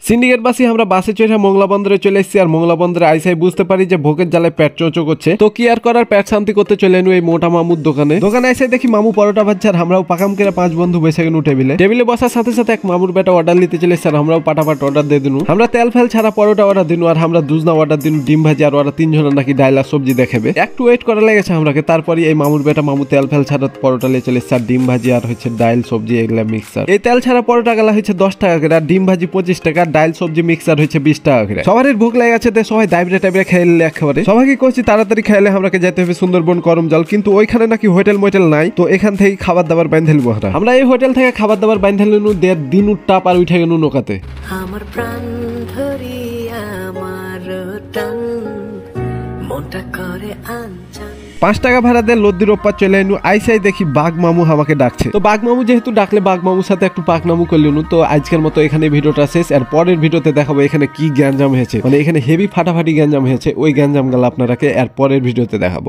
Syndicate বাসী আমরা বাসে চড়ে মোংলা বন্দরে চলে এসেছি। আর মোংলা বন্দরে আইসাই বুঝতে পারি যে ভোগের জ্বালায় পেট চোচো করছে। তো কি আর করার, পেট শান্তি করতে চলে এনু এই মোটা মামুর দোকানে এসে দেখি মামু পরোটা ভাজছে। আর আমরাও পাকাম করে 5 বন্ধু বসে গেলু টেবিলে বসার সাথে সাথে এক মামুর বেটা অর্ডার নিতে চলে এসছে। আর আমরাও পাটাপাট অর্ডার দিয়ে দিনু। আমরা তেল ফেল ছাড়া পরোটা অর্ডার দিনু। আর আমরা দুজনা অর্ডার দিনু ডিম ভাজি। আর ওরা 3 জনের নাকি ডাল আর সবজি দেখাবে। একটু ওয়েট করা লেগেছে আমরাকে। তারপরে এই মামুর বেটা মামু তেল ফেল ছাড়া পরোটা নিয়ে চলে এসছে। আর ডিম ভাজি আর হচ্ছে ডাল সবজি এগুলা মিক্সার। এই তেল ছাড়া পরোটা গেলা হচ্ছে 10 টাকা করে। আর ডিম ভাজি 25 টাকা, ডাল সবজি মিক্সার হচ্ছে 20 টাকা করে। সবারই ভোগ লেগে গেছে, সবাই দাইবরে টাইবরে খেলে একেবারে। সবাইকে কইছি তাড়াতাড়ি খাইলে আমরাকে যেতে হবে সুন্দরবন করম জল, কিন্তু ওইখানে নাকি হোটেল মোটেল নাই। তো এখান থেকে খাবার দাবার বাইন্ধে লিবো আমরা। এই হোটেল থেকে খাবার দাবার বাইন্ধে লিনু। 1.5 দিন টাপ আর উঠে গেল নৌকাতে। আমার প্রাণ ধরি আমার টান মোটা করে আনজান 5 টাকা ভাড়া দিয়ে লদ্দির ওপার চলে এনু। আইসাই দেখি বাঘ মামু আমাকে ডাকছে। তো বাঘ মামু যেহেতু ডাকলে বাঘ মামুর সাথে একটু পাকনামু করলিনু। তো আজকের মতো এখানে ভিডিওটা শেষ। আর পরের ভিডিওতে দেখাবো এখানে কি গ্যাঞ্জাম হয়েছে, মানে এখানে হেভি ফাটাফাটি গ্যাঞ্জাম হয়েছে। ওই গ্যাঞ্জাম গুলো আপনারাকে আর পরের ভিডিওতে দেখাবো।